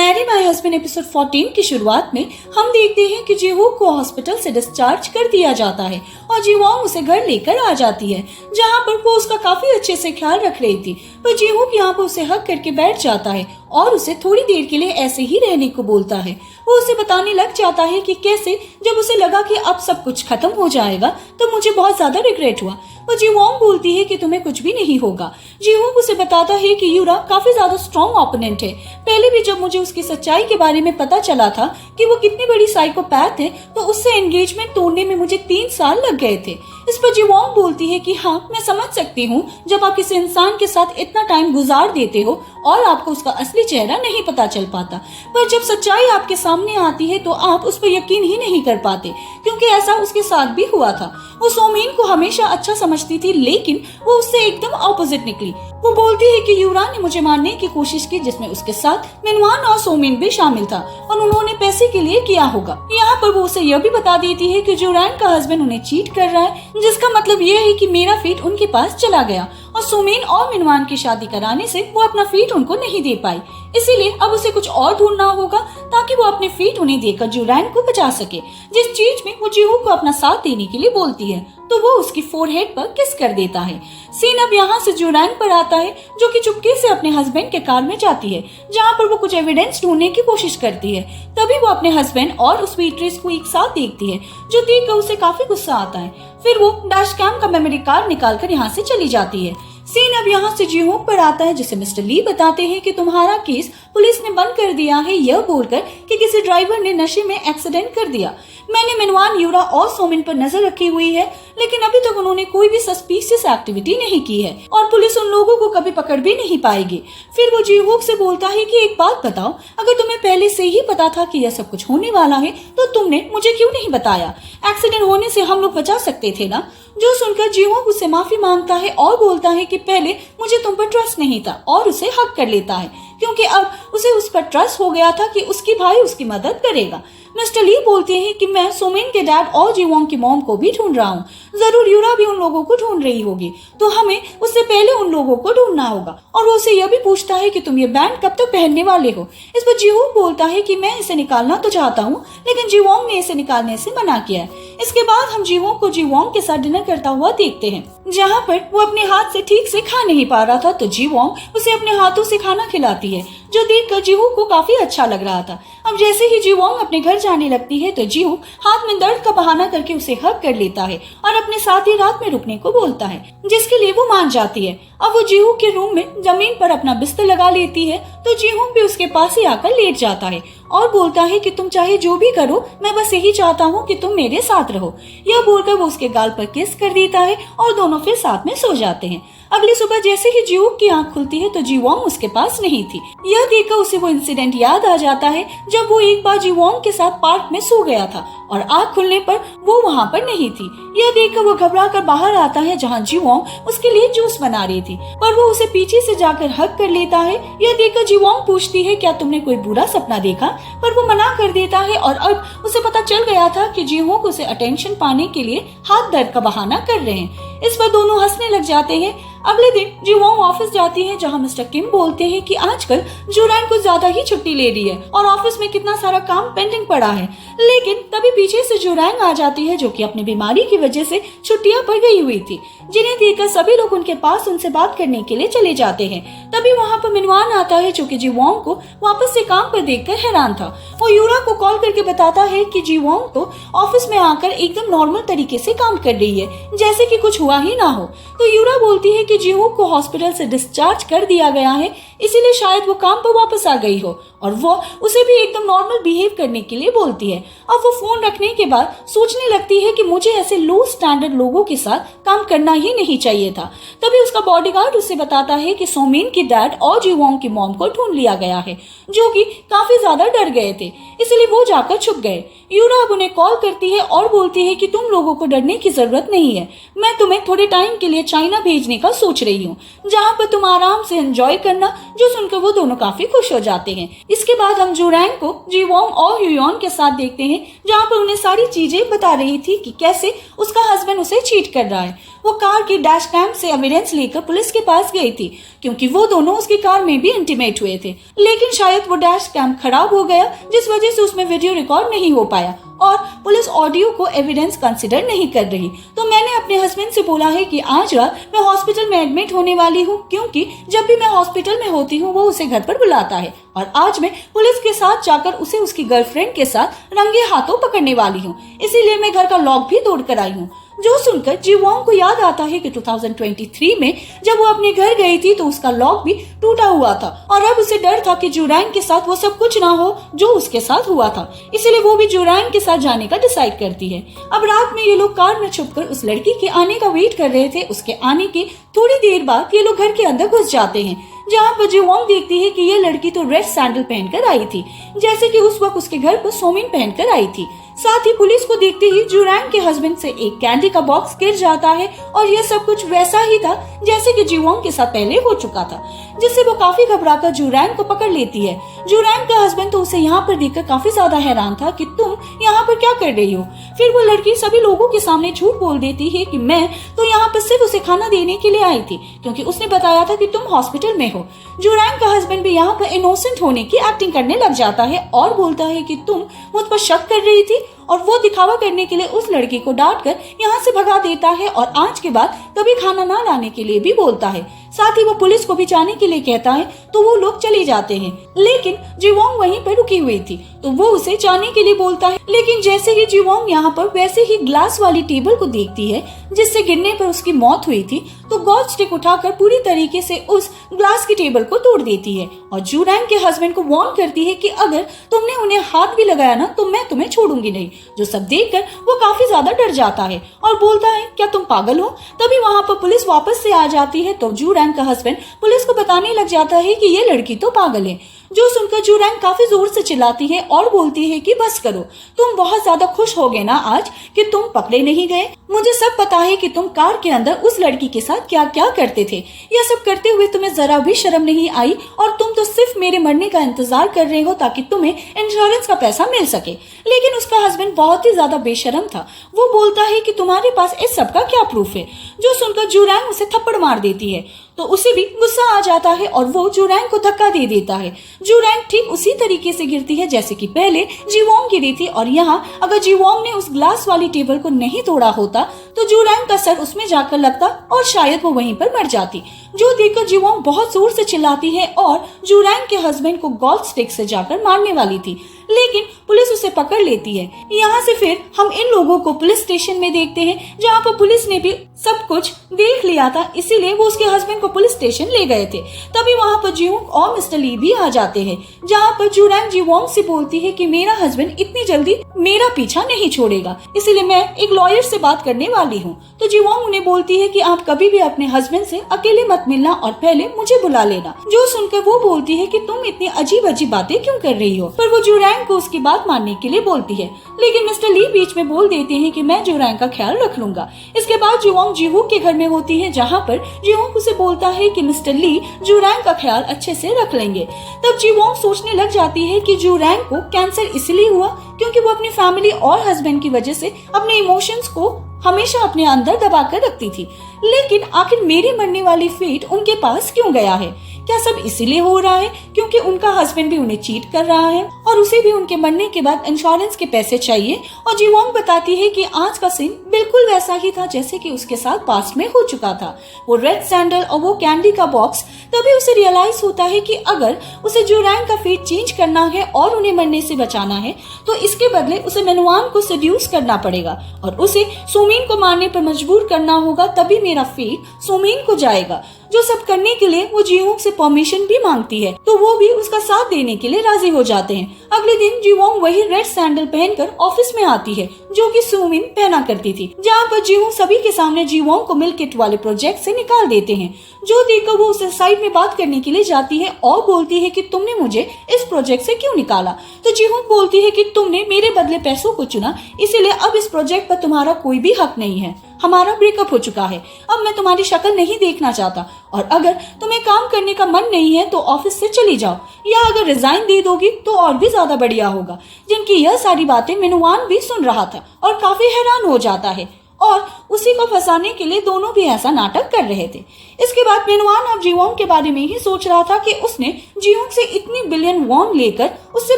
Mary my husband episode 14 की शुरुआत में हम देखते हैं कि जीहूक को हॉस्पिटल से डिस्चार्ज कर दिया जाता है और जीवोंग उसे घर लेकर आ जाती है, जहां पर वो उसका काफी अच्छे से ख्याल रख रही थी। पर जीहूक यहाँ पर उसे हक करके बैठ जाता है और उसे थोड़ी देर के लिए ऐसे ही रहने को बोलता है। वो उसे बताने लग जाता है कि कैसे जब उसे लगा कि अब सब कुछ खत्म हो जाएगा तो मुझे बहुत ज्यादा रिग्रेट हुआ। वो जीवोंग बोलती है कि तुम्हें कुछ भी नहीं होगा। जीहूक उसे बताता है कि यूरा काफी ज्यादा स्ट्रॉन्ग ओपोनेंट है। पहले भी जब मुझे उसकी सच्चाई के बारे में पता चला था कि वो कितनी बड़ी साइकोपैथ है, तो उससे एंगेजमेंट तोड़ने में मुझे 3 साल लग गए थे। इस पर जीवोंग बोलती है कि हाँ, मैं समझ सकती हूँ जब आप किसी इंसान के साथ इतना टाइम गुजार देते हो और आपको उसका असली चेहरा नहीं पता चल पाता, पर जब सच्चाई आपके सामने आती है तो आप उस पर यकीन ही नहीं कर पाते, क्योंकि ऐसा उसके साथ भी हुआ था। वो सोमिन को हमेशा अच्छा समझती थी, लेकिन वो उससे एकदम ऑपोजिट निकली। वो बोलती है कि यूरा ने मुझे मारने की कोशिश की, जिसमें उसके साथ मिनवान और सोमिन भी शामिल था और उन्होंने पैसे के लिए किया होगा। यहाँ पर वो उसे यह भी बता देती है कि जुरैन का हस्बैंड उन्हें चीट कर रहा है, जिसका मतलब यह है कि मेरा फीट उनके पास चला गया और सोमिन और मिनवान की शादी कराने से वो अपना फीट उनको नहीं दे पाई। इसीलिए अब उसे कुछ और ढूंढना होगा ताकि वो अपने फीट उन्हें देकर जुरैन को बचा सके, जिस चीज में वो जीहूक को अपना साथ देने के लिए बोलती है। तो वो उसकी फोरहेड पर किस कर देता है। सीन अब यहाँ से जुरैन पर आता है, जो कि चुपके से अपने हस्बैंड के कार में जाती है, जहाँ पर वो कुछ एविडेंस ढूंढने की कोशिश करती है। तभी वो अपने हस्बैंड और उस वेट्रेस को एक साथ देखती है, जो देखकर उसे काफी गुस्सा आता है। फिर वो डैश कैम का मेमोरी कार्ड निकालकर यहाँ से चली जाती है। सीन अब यहाँ से जीहूक पर आता है, जिसे मिस्टर ली बताते हैं कि तुम्हारा केस पुलिस ने बंद कर दिया है, यह बोलकर कि किसी ड्राइवर ने नशे में एक्सीडेंट कर दिया। मैंने मिनवान, यूरा और सोमिन पर नजर रखी हुई है, लेकिन अभी तक उन्होंने कोई भी सस्पिशियस एक्टिविटी नहीं की है और पुलिस उन लोगों को कभी पकड़ भी नहीं पाएगी। फिर वो जीहूक से बोलता है कि एक बात बताओ, अगर तुम्हें पहले से ही पता था कि यह सब कुछ होने वाला है तो तुमने मुझे क्यों नहीं बताया? एक्सीडेंट होने से हम लोग बचा सकते थे ना। जो सुनकर जीहूक उससे माफी मांगता है और बोलता है कि पहले मुझे तुम पर ट्रस्ट नहीं था, और उसे हक कर लेता है क्योंकि अब उसे उस पर ट्रस्ट हो गया था कि उसकी भाई उसकी मदद करेगा। मिस्टर ली बोलते हैं कि मैं सोमिन के डैड और जीवोंग की मॉम को भी ढूंढ रहा हूँ। जरूर यूरा भी उन लोगों को ढूंढ रही होगी, तो हमें उससे पहले उन लोगों को ढूंढना होगा। और वो उसे यह भी पूछता है कि तुम ये बैंड कब तक पहनने वाले हो। इस पर जीहूक बोलता है कि मैं इसे निकालना तो चाहता हूँ, लेकिन जीवोंग ने इसे निकालने से मना किया है। इसके बाद हम जीहूक को जीवोंग के साथ डिनर करता हुआ देखते हैं, जहाँ पर वो अपने हाथ से ठीक से खा नहीं पा रहा था, तो जीवोंग उसे अपने हाथों से खाना खिलाती है, जो देखकर जीहूक को काफी अच्छा लग रहा था। अब जैसे ही जीवोंग अपने घर जाने लगती है तो जीहूक हाथ में दर्द का बहाना करके उसे हक कर लेता है और अपने साथ ही रात में रुकने को बोलता है, जिसके लिए वो मान जाती है। अब वो जीहूक के रूम में जमीन पर अपना बिस्तर लगा लेती है, तो जीहूक भी उसके पास ही आकर लेट जाता है और बोलता है कि तुम चाहे जो भी करो, मैं बस यही चाहता हूँ कि तुम मेरे साथ रहो। यह बोलकर वो उसके गाल पर किस कर देता है और दोनों फिर साथ में सो जाते हैं। अगली सुबह जैसे ही जीहूक की आंख खुलती है तो जीवोंग उसके पास नहीं थी। यह देखकर उसे वो इंसिडेंट याद आ जाता है जब वो एक बार जीवोंग के साथ पार्क में सो गया था और आंख खुलने पर वो वहाँ पर नहीं थी। यह देखकर वो घबरा कर बाहर आता है, जहाँ जीवोंग उसके लिए जूस बना रही थी, पर वो उसे पीछे से जाकर हक कर लेता है। यह देखकर जीवोंग पूछती है, क्या तुमने कोई बुरा सपना देखा? पर वो मना कर देता है और अब उसे पता चल गया था कि जीहूक उसे अटेंशन पाने के लिए हाथ दर्द का बहाना कर रहे हैं। इस पर दोनों हंसने लग जाते हैं। अगले दिन जीवोंग ऑफिस जाती है, जहां मिस्टर किम बोलते हैं कि आजकल जुरैन कुछ ज्यादा ही छुट्टी ले रही है और ऑफिस में कितना सारा काम पेंडिंग पड़ा है। लेकिन तभी पीछे से जुरैन आ जाती है, जो कि अपनी बीमारी की वजह से छुट्टियां पर गई हुई थी, जिन्हें देखकर सभी लोग उनके पास उनसे बात करने के लिए चले जाते हैं। तभी वहाँ पर मिनवान आता है, जो कि जीवोंग को वापस से काम पर देखकर हैरान था। वो यूरा को कॉल करके बताता है कि जीवोंग तो ऑफिस में आकर एकदम नॉर्मल तरीके से काम कर रही है, जैसे कि कुछ हुआ ही ना हो। तो यूरा बोलती है कि जीहूक को हॉस्पिटल से डिस्चार्ज कर दिया गया है, इसीलिए शायद वो काम पर वापस आ गई हो, और वो उसे भी एकदम नॉर्मल बिहेव करने के लिए बोलती है। अब वो फोन रखने के बाद सोचने लगती है कि मुझे ऐसे लो स्टैंडर्ड लोगों के साथ काम करना ही नहीं चाहिए था। तभी उसका बॉडीगार्ड उसे बताता है कि सोमिन की डैड और जीवोंग की मॉम को ढूंढ लिया गया है, जो कि काफी ज्यादा डर गए थे, इसलिए वो जाकर छुप गए। यूरा अब उन्हें कॉल करती है और बोलती है कि तुम लोगों को डरने की जरूरत नहीं है, मैं तुम्हें थोड़े टाइम के लिए चाइना भेजने का सोच रही हूँ, जहाँ पर तुम आराम से एंजॉय करना। जो सुनकर वो दोनों काफी खुश हो जाते हैं। इसके बाद हम जुरैन को जीवोंग और ह्यूयॉन के साथ देखते हैं, जहाँ पर उन्हें सारी चीजें बता रही थी कि कैसे उसका हस्बैंड उसे चीट कर रहा है। वो कार की डैश कैम से एविडेंस लेकर पुलिस के पास गई थी, क्योंकि वो दोनों उसकी कार में भी इंटीमेट हुए थे। लेकिन शायद वो डैश कैम खराब हो गया, जिस वजह से उसमें वीडियो रिकॉर्ड नहीं हो पाया और पुलिस ऑडियो को एविडेंस कंसिडर नहीं कर रही। तो मैंने अपने हस्बैंड से बोला है कि आज रात मैं हॉस्पिटल में एडमिट होने वाली हूँ, क्योंकि जब भी मैं हॉस्पिटल में होती हूँ वो उसे घर पर बुलाता है और आज मैं पुलिस के साथ जाकर उसे उसकी गर्लफ्रेंड के साथ रंगे हाथों पकड़ने वाली हूँ, इसीलिए मैं घर का लॉक भी तोड़ कर आई हूँ। जो सुनकर जी वोंग को याद आता है कि 2023 में जब वो अपने घर गई थी तो उसका लॉक भी टूटा हुआ था और अब उसे डर था कि जुरैंग के साथ वो सब कुछ ना हो जो उसके साथ हुआ था, इसीलिए वो भी जुरैंग के साथ जाने का डिसाइड करती है। अब रात में ये लोग कार में छुपकर उस लड़की के आने का वेट कर रहे थे। उसके आने के थोड़ी देर बाद ये लोग घर के अंदर घुस जाते हैं, जहाँ पर जी वोंग देखती है कि ये लड़की तो रेड सैंडल पहनकर आई थी, जैसे कि उस वक्त उसके घर पर सोमिन पहनकर आई थी। साथ ही पुलिस को देखते ही जुरैंग के हस्बैंड से एक कैंडी का बॉक्स गिर जाता है और यह सब कुछ वैसा ही था जैसे कि जी वोंग के साथ पहले हो चुका था, जिससे वो काफी घबराकर जुरैंग को पकड़ लेती है। जुरैंग का हस्बैंड तो उसे यहाँ पर देखकर काफी ज्यादा हैरान था कि तुम यहाँ पर क्या कर रही हो। फिर वो लड़की सभी लोगों के सामने झूठ बोल देती है कि मैं तो यहाँ पर सिर्फ उसे खाना देने के लिए आई थी, क्योंकि उसने बताया था कि तुम हॉस्पिटल में हो। जुरैंग का हस्बैंड भी यहाँ पर इनोसेंट होने की एक्टिंग करने लग जाता है और बोलता है कि तुम मुझ पर शक कर रही थी, और वो दिखावा करने के लिए उस लड़की को डांट कर यहाँ से भगा देता है और आज के बाद कभी खाना ना लाने के लिए भी बोलता है। साथ ही वो पुलिस को भी जाने के लिए कहता है तो वो लोग चले जाते हैं, लेकिन जी वोंग वहीं पर रुकी हुई थी तो वो उसे जाने के लिए बोलता है। लेकिन जैसे ही जी वोंग यहाँ पर वैसे ही ग्लास वाली टेबल को देखती है जिससे गिरने पर उसकी मौत हुई थी, तो गॉड स्टिक उठाकर पूरी तरीके से उस ग्लास की टेबल को तोड़ देती है और जुरैंग के हस्बैंड को वार्न करती है कि अगर तुमने उन्हें हाथ भी लगाया ना तो मैं तुम्हें छोड़ूंगी नहीं। जो सब देखकर वो काफी ज्यादा डर जाता है और बोलता है क्या तुम पागल हो। तभी वहाँ पर पुलिस वापस से आ जाती है तो जुरैंग का हस्बैंड पुलिस को बताने लग जाता है कि ये लड़की तो पागल है। जो सुनकर जुरैंग काफी जोर से चिल्लाती है और बोलती है कि बस करो, तुम बहुत ज्यादा खुश हो गए ना आज कि तुम पकड़े नहीं गए। मुझे सब पता है कि तुम कार के अंदर उस लड़की के साथ क्या क्या करते थे। यह सब करते हुए तुम्हें जरा भी शर्म नहीं आई और तुम तो सिर्फ मेरे मरने का इंतजार कर रहे हो ताकि तुम्हें इंश्योरेंस का पैसा मिल सके। लेकिन उसका हस्बैंड बहुत ही ज्यादा बेशर्म था। वो बोलता है कि तुम्हारे पास इस सब का क्या प्रूफ है। जो सुनकर जुरैंग उसे थप्पड़ मार देती है तो उसे भी गुस्सा आ जाता है और वो जुरैंग को धक्का दे देता है। जुरैंग ठीक उसी तरीके से गिरती है जैसे कि पहले जी वोंग गिरी थी और यहाँ अगर जी वोंग ने उस ग्लास वाली टेबल को नहीं तोड़ा होता तो जुरैंग का सर उसमें जाकर लगता और शायद वो वहीं पर मर जाती। जो देखकर जी वोंग बहुत जोर से चिल्लाती है और जुरैंग के हस्बैंड को गोल्फ स्टिक से जाकर मारने वाली थी, लेकिन पुलिस उसे पकड़ लेती है। यहाँ से फिर हम इन लोगों को पुलिस स्टेशन में देखते हैं जहाँ पर पुलिस ने भी सब कुछ देख लिया था, इसीलिए वो उसके हस्बैंड को पुलिस स्टेशन ले गए थे। तभी वहाँ पर जीवोंग और मिस्टर ली भी आ जाते हैं, जहाँ पर जुरैंग जीवोंग से बोलती है कि मेरा हस्बैंड इतनी जल्दी मेरा पीछा नहीं छोड़ेगा, इसीलिए मैं एक लॉयर से बात करने वाली हूँ। तो जीवोंग उन्हें बोलती है कि आप कभी भी अपने हस्बैंड से अकेले मत मिलना और पहले मुझे बुला लेना। जो सुनकर वो बोलती है कि तुम इतनी अजीब अजीब बातें क्यों कर रही हो, पर वो जुरैंग को उसकी बात मानने के लिए बोलती है। लेकिन मिस्टर ली बीच में बोल देते हैं कि मैं जुरैंग का ख्याल रख लूंगा। इसके बाद जीवोंग जीहू के घर में होती है, जहाँ पर जीवोंग उसे बोलता है कि मिस्टर ली जुरैंग का ख्याल अच्छे से रख लेंगे। तब जीवोंग सोचने लग जाती है कि जुरैंग को कैंसर इसलिए हुआ क्योंकि वो अपनी फैमिली और हस्बैंड की वजह से अपने इमोशंस को हमेशा अपने अंदर दबा कर रखती थी। लेकिन आखिर मेरी मरने वाली फेट उनके पास क्यों गया है? क्या सब इसीलिए हो रहा है क्योंकि उनका हस्बैंड भी उन्हें चीट कर रहा है और उसे भी उनके मरने के बाद इंश्योरेंस के पैसे चाहिए? और जीवोंग बताती है कि आज का सीन बिल्कुल वैसा ही था जैसे कि उसके साथ पास्ट में हो चुका था। वो रेड सैंडल और वो कैंडी का बॉक्स। तभी उसे रियलाइज होता है कि अगर उसे जुरैंग का फेट चेंज करना है और उन्हें मरने से बचाना है तो इसके बदले उसे मेनुआन को सेड्यूस करना पड़ेगा और उसे सोमिन को मारने पर मजबूर करना होगा, तभी मेरा फेट सोमिन को जाएगा। जो सब करने के लिए वो जीवोंग से परमिशन भी मांगती है तो वो भी उसका साथ देने के लिए राजी हो जाते हैं। अगले दिन जीवोंग वही रेड सैंडल पहनकर ऑफिस में आती है जो कि सुमिन पहना करती थी, जहाँ पर जीवोंग सभी के सामने जीवोंग को मिल्क किट वाले प्रोजेक्ट से निकाल देते हैं। जो देखकर वो उसे साइड में बात करने के लिए जाती है और बोलती है कि तुमने मुझे इस प्रोजेक्ट से क्यों निकाला? तो जीवोंग बोलती है कि तुमने मेरे बदले पैसों को चुना, इसीलिए अब इस प्रोजेक्ट पर तुम्हारा कोई भी हक नहीं है। हमारा ब्रेकअप हो चुका है, अब मैं तुम्हारी शक्ल नहीं देखना चाहता और अगर तुम्हें काम करने का मन नहीं है तो ऑफिस से चली जाओ, या अगर रिजाइन दे दोगी तो और भी ज्यादा बढ़िया होगा। जिनकी यह सारी बातें मेनुआन भी सुन रहा था और काफी हैरान हो जाता है और उसी को फंसाने के लिए दोनों भी ऐसा नाटक कर रहे थे। इसके बाद मिनवान अब जीवोंग के बारे में ही सोच रहा था कि उसने जीवोंग से इतनी बिलियन वॉन लेकर उससे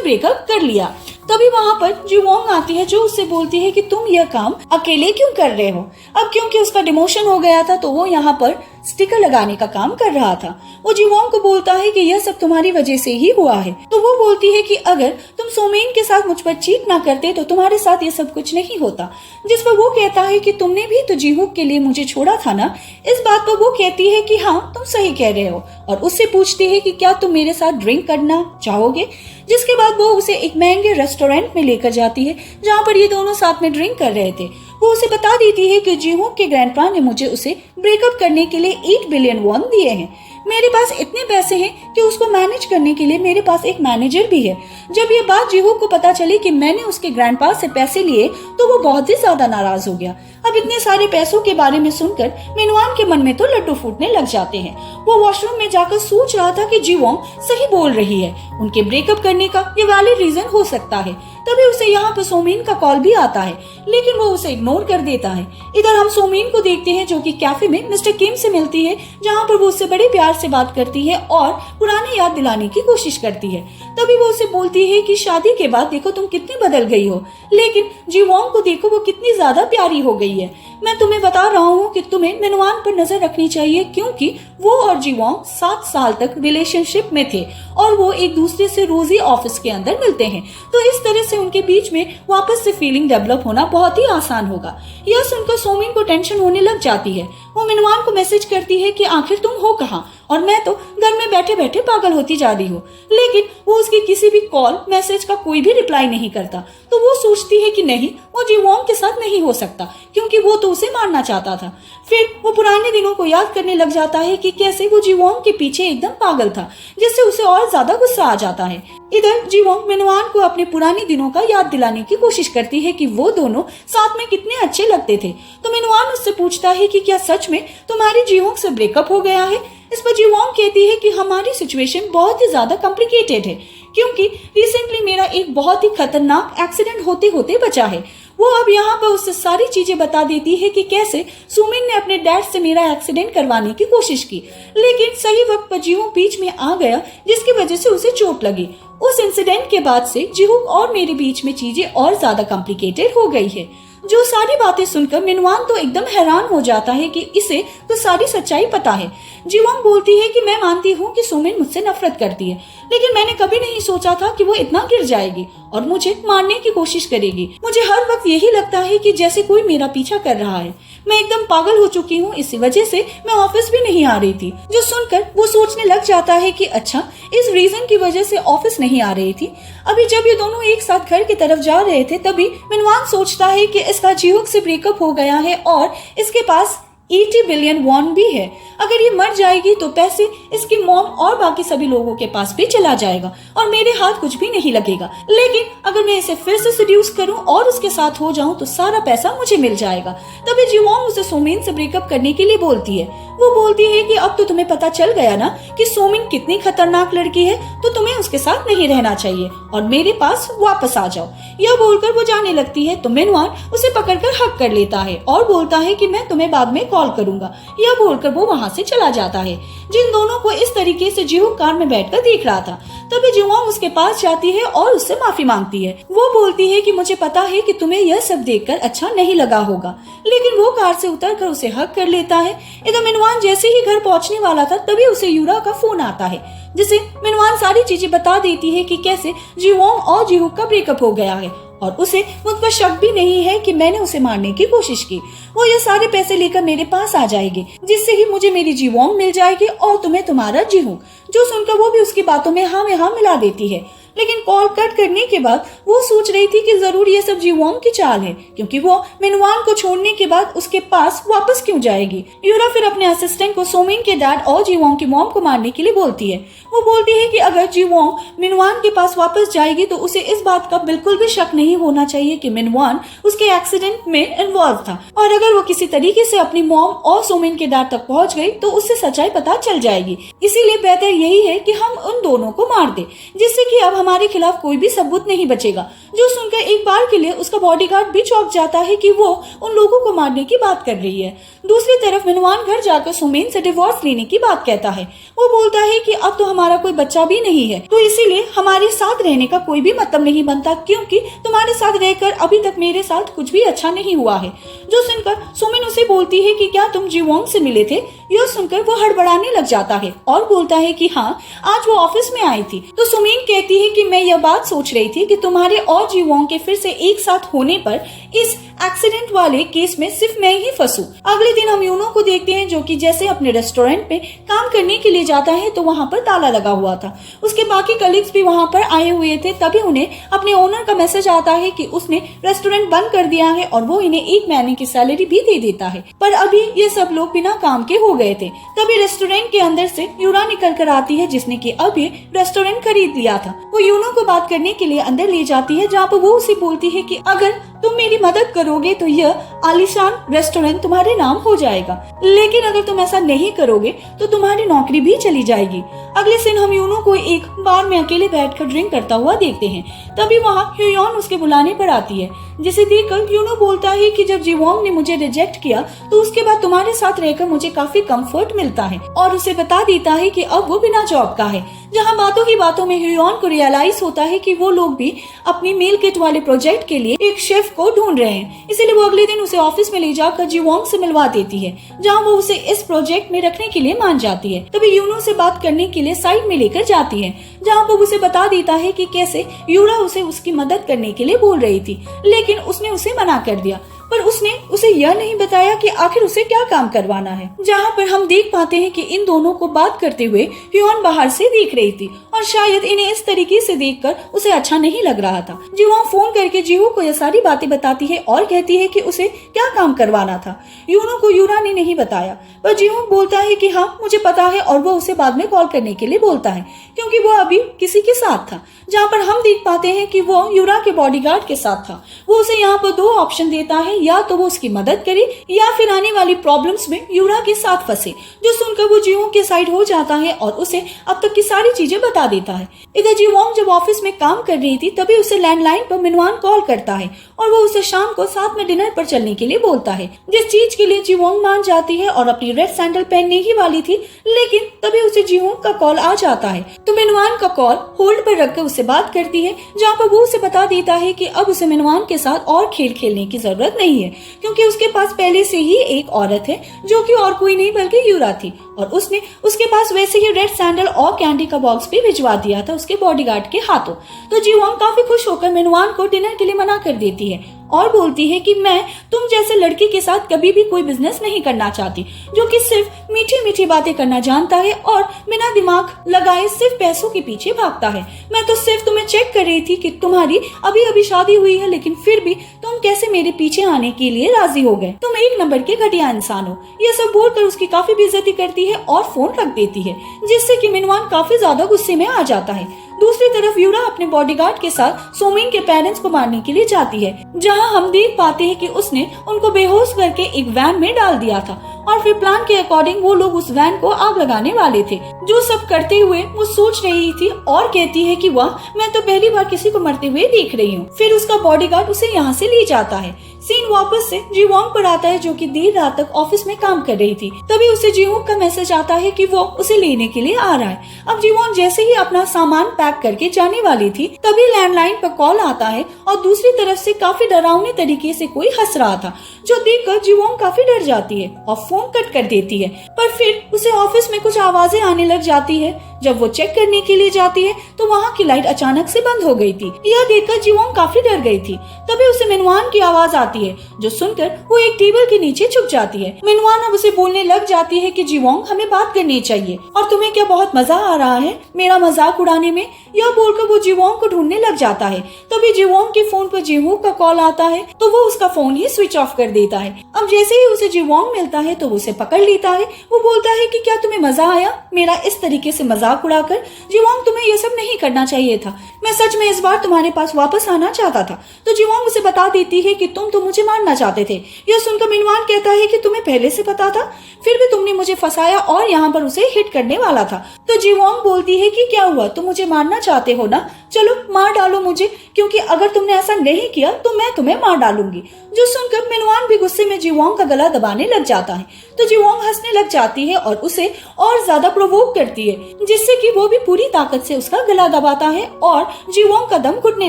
ब्रेकअप कर लिया। तभी वहाँ पर जीवोंग आती है जो उससे बोलती है कि तुम यह काम अकेले क्यों कर रहे हो। अब क्योंकि उसका डिमोशन हो गया था तो वो यहाँ पर स्टिकर लगाने का काम कर रहा था। वो जीवोंग को बोलता है कि यह सब तुम्हारी वजह से ही हुआ है। तो वो बोलती है कि अगर तुम सोमेन के साथ मुझ पर चीट ना करते तो तुम्हारे साथ ये सब कुछ नहीं होता। जिस पर वो कहता है कि तुमने भी तो जीहूक के लिए मुझे छोड़ा था ना। इस बात पर वो कहती है कि हाँ तुम सही कह रहे हो और उससे पूछती है कि क्या तुम मेरे साथ ड्रिंक करना चाहोगे। जिसके बाद वो उसे एक महंगे रेस्टोरेंट में लेकर जाती है जहाँ पर ये दोनों साथ में ड्रिंक कर रहे थे। वो उसे बता देती है कि जीहूक के ग्रैंडपा ने मुझे उसे ब्रेकअप करने के लिए 8 बिलियन वॉन दिए हैं। मेरे पास इतने पैसे हैं कि उसको मैनेज करने के लिए मेरे पास एक मैनेजर भी है। जब ये बात जीहूक को पता चली कि मैंने उसके ग्रैंडपा से पैसे लिए तो वो बहुत ही ज्यादा नाराज हो गया। अब इतने सारे पैसों के बारे में सुनकर मिनवान के मन में तो लड्डू फूटने लग जाते हैं। वो वॉशरूम में जाकर सोच रहा था कि जीवोंग सही बोल रही है, उनके ब्रेकअप करने का ये वैलिड रीजन हो सकता है। तभी उसे यहाँ पर सोमेन का कॉल भी आता है लेकिन वो उसे इग्नोर कर देता है। इधर हम सोमेन को देखते हैं जो कि कैफे में मिस्टर किम से मिलती है जहाँ पर वो उससे बड़े प्यार से बात करती है और पुरानी याद दिलाने की कोशिश करती है। तभी वो उसे बोलती है कि शादी के बाद देखो तुम कितनी बदल गई हो, लेकिन जीवोंग को देखो वो कितनी ज्यादा प्यारी हो गई है। मैं तुम्हें बता रहा हूँ कि तुम्हें मिनवान पर नजर रखनी चाहिए क्योंकि वो और जीवोंग 7 साल तक रिलेशनशिप में थे और वो एक दूसरे से रोज ही ऑफिस के अंदर मिलते हैं। तो इस तरह से उनके बीच में वापस से फीलिंग डेवलप होना बहुत ही आसान होगा। यह सुनकर सोमिन को टेंशन होने लग जाती है। वो मिनवान को मैसेज करती है कि आखिर तुम हो कहाँ और मैं तो घर में बैठे बैठे पागल होती जा रही हूँ। लेकिन वो उसकी किसी भी कॉल मैसेज का कोई भी रिप्लाई नहीं करता। तो वो सोचती है कि नहीं वो जीवोंग के साथ नहीं हो सकता क्योंकि वो तो उसे मारना चाहता था। फिर वो पुराने दिनों को याद करने लग जाता है कि कैसे वो जीवोंग के पीछे एकदम पागल था, जिससे उसे और ज्यादा गुस्सा आ जाता है। इधर जीवोंग मिनवान को अपने पुराने दिनों का याद दिलाने की कोशिश करती है कि वो दोनों साथ में कितने अच्छे लगते थे। तो मिनवान उससे पूछता है कि क्या सच में तुम्हारी जीवोंग से ब्रेकअप हो गया है। इस पर जीवोंग कहती है कि हमारी सिचुएशन बहुत ही ज्यादा कॉम्प्लिकेटेड है क्योंकि रिसेंटली मेरा एक बहुत ही खतरनाक एक्सीडेंट होते होते बचा है। वो अब यहाँ पर उससे सारी चीजें बता देती है कि कैसे सुमिन ने अपने डैड से मेरा एक्सीडेंट करवाने की कोशिश की लेकिन सही वक्त पर जीहूक बीच में आ गया जिसकी वजह से उसे चोट लगी। उस इंसिडेंट के बाद से जीहूक और मेरे बीच में चीजें और ज्यादा कॉम्प्लिकेटेड हो गई है। जो सारी बातें सुनकर मिनवान तो एकदम हैरान हो जाता है कि इसे तो सारी सच्चाई पता है। जीवोंग बोलती है कि मैं मानती हूँ कि सुमिन मुझसे नफरत करती है लेकिन मैंने कभी नहीं सोचा था कि वो इतना गिर जाएगी और मुझे मारने की कोशिश करेगी। मुझे हर वक्त यही लगता है कि जैसे कोई मेरा पीछा कर रहा है। मैं एकदम पागल हो चुकी हूँ, इसी वजह से मैं ऑफिस भी नहीं आ रही थी। जो सुनकर वो सोचने लग जाता है कि अच्छा इस रीजन की वजह से ऑफिस नहीं आ रही थी। अभी जब ये दोनों एक साथ घर की तरफ जा रहे थे तभी मिनवान सोचता है कि इसका जीहूक से ब्रेकअप हो गया है और इसके पास 80 बिलियन वॉन भी है। अगर ये मर जाएगी तो पैसे इसकी मॉम और बाकी सभी लोगों के पास भी चला जाएगा और मेरे हाथ कुछ भी नहीं लगेगा। लेकिन अगर मैं इसे फिर से सेड्यूस करूं और उसके साथ हो जाऊं तो सारा पैसा मुझे मिल जाएगा। तभी जीवोंग उसे सोमिन से ब्रेकअप करने के लिए बोलती है। वो बोलती है कि अब तो तुम्हें पता चल गया ना कि सोमिन कितनी खतरनाक लड़की है, तो तुम्हें उसके साथ नहीं रहना चाहिए और मेरे पास वापस आ जाओ। यह बोलकर वो जाने लगती है तो मिनवान उसे पकड़कर हक कर लेता है और बोलता है कि मैं तुम्हें बाद में कॉल करूंगा। यह बोलकर वो वहाँ से चला जाता है। जिन दोनों को इस तरीके से जीहूक कार में बैठकर देख रहा था तभी जीवोंग उसके पास जाती है और उससे माफी मांगती है। वो बोलती है कि मुझे पता है कि तुम्हें यह सब देखकर अच्छा नहीं लगा होगा, लेकिन वो कार से उतरकर उसे हक कर लेता है। इधर मिनवान जैसे ही घर पहुंचने वाला था तभी उसे यूरा का फोन आता है जिसे मिनवान सारी चीजें बता देती है कि कैसे जीवोंग और जीहूक का ब्रेकअप हो गया है और उसे मुझ पर शक भी नहीं है कि मैंने उसे मारने की कोशिश की। वो ये सारे पैसे लेकर मेरे पास आ जाएगी जिससे ही मुझे मेरी जीवोंग मिल जाएगी और तुम्हें तुम्हारा जीहूक। जो सुनकर वो भी उसकी बातों में हाँ में हाँ मिला देती है। लेकिन कॉल कट करने के बाद वो सोच रही थी कि जरूर ये सब जीवोंग की चाल है क्योंकि वो मिनवान को छोड़ने के बाद उसके पास वापस क्यों जाएगी। यूरा फिर अपने असिस्टेंट को सोमिन के डैड और जीवोंग की मॉम को मारने के लिए बोलती है। वो बोलती है कि अगर जीवोंग मिनवान के पास वापस जाएगी तो उसे इस बात का बिल्कुल भी शक नहीं होना चाहिए कि मिनवान उसके एक्सीडेंट में इन्वॉल्व था और अगर वो किसी तरीके से अपनी मॉम और सोमिन के डैड तक पहुंच गई तो उससे सच्चाई पता चल जाएगी। इसीलिए बेहतर यही है कि हम उन दोनों को मार दे जिससे कि अब हमारे खिलाफ कोई भी सबूत नहीं बचेगा। जो सुनकर एक बार के लिए उसका बॉडीगार्ड भी चौंक जाता है कि वो उन लोगों को मारने की बात कर रही है। दूसरी तरफ मिनवान घर जाकर सुमेन से डिवोर्स लेने की बात कहता है। वो बोलता है कि अब तो हमारा कोई बच्चा भी नहीं है, तो इसीलिए हमारे साथ रहने का कोई भी मतलब नहीं बनता, क्योंकि तुम्हारे साथ रहकर अभी तक मेरे साथ कुछ भी अच्छा नहीं हुआ है। जो सुनकर सुमेन उसे बोलती है कि क्या तुम जीवोंग से मिले थे? यह सुनकर वो हड़बड़ाने लग जाता है और बोलता है कि हाँ, आज वो ऑफिस में आई थी। तो सुमेन कहती है कि मैं यह बात सोच रही थी कि तुम्हारे और जीवोंग के फिर से एक साथ होने पर इस एक्सीडेंट वाले केस में सिर्फ मैं ही फंसू। अगले दिन हम यूनो को देखते हैं, जो कि जैसे अपने रेस्टोरेंट में काम करने के लिए जाता है तो वहाँ पर ताला लगा हुआ था। उसके बाकी कलीग्स भी वहाँ पर आए हुए थे। तभी उन्हें अपने ओनर का मैसेज आता है कि उसने रेस्टोरेंट बंद कर दिया है और वो इन्हें 1 महीने की सैलरी भी दे देता है। पर अभी ये सब लोग बिना काम के हो गए थे। तभी रेस्टोरेंट के अंदर से यूरा निकल कर आती है, जिसने कि अब ये रेस्टोरेंट खरीद लिया था। वो यूनो को बात करने के लिए अंदर ले जाती है, जहाँ पर वो उसे बोलती है कि अगर तुम मेरी मदद करोगे तो यह आलीशान रेस्टोरेंट तुम्हारे नाम हो जाएगा, लेकिन अगर तुम ऐसा नहीं करोगे तो तुम्हारी नौकरी भी चली जाएगी। अगले दिन हम यूनो को एक बार में अकेले बैठकर ड्रिंक करता हुआ देखते हैं। तभी वहाँ ह्यूयॉन उसके बुलाने पर आती है, जिसे देखकर यूनो बोलता है कि जब जीवोंग ने मुझे रिजेक्ट किया तो उसके बाद तुम्हारे साथ रहकर मुझे काफी कंफर्ट मिलता है, और उसे बता देता है कि अब वो बिना जॉब का है। जहाँ बातों ही बातों में ह्यूयॉन को रियलाइज होता है कि वो लोग भी अपनी मील किट वाले प्रोजेक्ट के लिए एक शेफ को ढूंढ रहे हैं। इसीलिए वो अगले दिन उसे ऑफिस में ले जाकर जीवोंग से मिलवा देती है, जहाँ वो उसे इस प्रोजेक्ट में रखने के लिए मान जाती है। तभी यूनो से बात करने के लिए साइड में लेकर जाती है, जहाँ वो उसे बता देता है कि कैसे यूरा उसे उसकी मदद करने के लिए बोल रही थी, लेकिन उसने उसे मना कर दिया। पर उसने उसे यह नहीं बताया कि आखिर उसे क्या काम करवाना है। जहाँ पर हम देख पाते हैं कि इन दोनों को बात करते हुए ह्यूयॉन बाहर से देख रही थी, और शायद इन्हें इस तरीके से देखकर उसे अच्छा नहीं लग रहा था। जीवोंग फोन करके जीहू को यह सारी बातें बताती है और कहती है कि उसे क्या काम करवाना था। यूनो को यूरा ने नहीं बताया, पर जीहू बोलता है कि हाँ मुझे पता है, और वो उसे बाद में कॉल करने के लिए बोलता है, क्योंकि वो अभी किसी के साथ था। जहाँ पर हम देख पाते हैं कि वो यूरा के बॉडीगार्ड के साथ था। वो उसे यहाँ पर 2 ऑप्शन देता है, या तो वो उसकी मदद करे या फिर आने वाली प्रॉब्लम्स में यूरा के साथ फंसे। जो सुनकर वो जीवोंग के साइड हो जाता है और उसे अब तक की सारी चीजें बता देता है। इधर जीवोंग जब ऑफिस में काम कर रही थी, तभी उसे लैंडलाइन पर मिनवान कॉल करता है और वो उसे शाम को साथ में डिनर पर चलने के लिए बोलता है, जिस चीज के लिए जीवोंग मान जाती है और अपनी रेड सैंडल पहनने ही वाली थी। लेकिन तभी उसे जीवोंग का कॉल आ जाता है, तो मिनवान का कॉल होल्ड पर रखकर उससे बात करती है, जहाँ पर वो उसे बता देता है कि अब उसे मिनवान के साथ और खेल खेलने की जरूरत नहीं है, क्योंकि उसके पास पहले से ही एक औरत है, जो कि और कोई नहीं बल्कि यूरा थी, और उसने उसके पास वैसे ही रेड सैंडल और कैंडी का बॉक्स भी भिजवा दिया था उसके बॉडीगार्ड के हाथों। तो जीवोंग काफी खुश होकर मिनवान को डिनर के लिए मना कर देती है और बोलती है कि मैं तुम जैसे लड़की के साथ कभी भी कोई बिजनेस नहीं करना चाहती, जो कि सिर्फ मीठी मीठी बातें करना जानता है और बिना दिमाग लगाए सिर्फ पैसों के पीछे भागता है। मैं तो सिर्फ तुम्हें चेक कर रही थी कि तुम्हारी अभी अभी शादी हुई है, लेकिन फिर भी तुम कैसे मेरे पीछे आने के लिए राजी हो गए। तुम 1 नंबर के घटिया इंसान हो। यह सब बोलकर उसकी काफी बेइज्जती करती है और फोन रख देती है, जिससे कि मिनवान काफी ज्यादा गुस्से में आ जाता है। दूसरी तरफ यूरा अपने बॉडीगार्ड के साथ सोमिन के पेरेंट्स को मारने के लिए जाती है, जहां हम देख पाते हैं कि उसने उनको बेहोश करके एक वैन में डाल दिया था, और फिर प्लान के अकॉर्डिंग वो लोग उस वैन को आग लगाने वाले थे। जो सब करते हुए वो सोच रही थी और कहती है कि वाह, मैं तो पहली बार किसी को मरते हुए देख रही हूँ। फिर उसका बॉडीगार्ड उसे यहाँ से ले जाता है। सीन वापस से जीवोंग पर आता है, जो कि देर रात तक ऑफिस में काम कर रही थी। तभी उसे जीवोंग का मैसेज आता है कि वो उसे लेने के लिए आ रहा है। अब जीवोंग जैसे ही अपना सामान पैक करके जाने वाली थी, तभी लैंडलाइन पर कॉल आता है और दूसरी तरफ से काफी डरावने तरीके से कोई हंस रहा था, जो देखकर जीवोंग काफी डर जाती है और फोन कट कर देती है। पर फिर उसे ऑफिस में कुछ आवाजें आने लग जाती है। जब वो चेक करने के लिए जाती है तो वहाँ की लाइट अचानक से बंद हो गई थी। यह देखकर जीवोंग काफी डर गई थी। तभी उसे मिनवान की आवाज आती है, जो सुनकर वो एक टेबल के नीचे छुप जाती है। मिनवान अब उसे बोलने लग जाती है कि जीवोंग, हमें बात करनी चाहिए, और तुम्हें क्या बहुत मजा आ रहा है मेरा मजाक उड़ाने में? यह बोलकर वो जीवोंग को ढूंढने लग जाता है। तभी जीवोंग के फोन पर जीहू का कॉल आता है, तो वो उसका फोन ही स्विच ऑफ कर देता है। अब जैसे ही उसे जीवोंग मिलता है तो वो उसे पकड़ लेता है। वो बोलता है कि क्या तुम्हें मजा आया मेरा इस तरीके से मजाक उड़ाकर? जीवोंग, तुम्हें यह सब नहीं करना चाहिए था। मैं सच में इस बार तुम्हारे पास वापस आना चाहता था। तो जीवोंग उसे बता देती है कि तुम तो मुझे मारना चाहते थे। यह सुनकर मिनवान कहता है कि तुम्हें पहले से पता था, फिर भी तुमने मुझे फंसाया और यहाँ पर उसे हिट करने वाला था। तो जीवोंग बोलती है कि क्या हुआ, तुम मुझे मारना चाहते हो ना? चलो मार डालो मुझे, क्योंकि अगर तुमने ऐसा नहीं किया तो मैं तुम्हें मार डालूंगी। जो सुनकर मिनवान भी गुस्से में जीवोंग का गला दबाने लग जाता है, तो जीवोंग हंसने लग जाती है और उसे और ज्यादा प्रोवोक करती है, जिससे कि वो भी पूरी ताकत से उसका गला दबाता है और जीवोंग का दम घुटने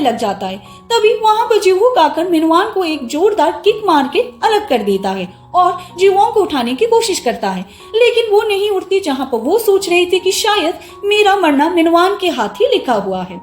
लग जाता है। तभी वहाँ पर जीवूक आकर मिनवान को एक जोरदार किक मार के अलग कर देता है और जीवोंग को उठाने की कोशिश करता है, लेकिन वो नहीं उठती, जहाँ पर वो सोच रही थी कि शायद मेरा मरना मिनवान के हाथ ही लिखा हुआ है।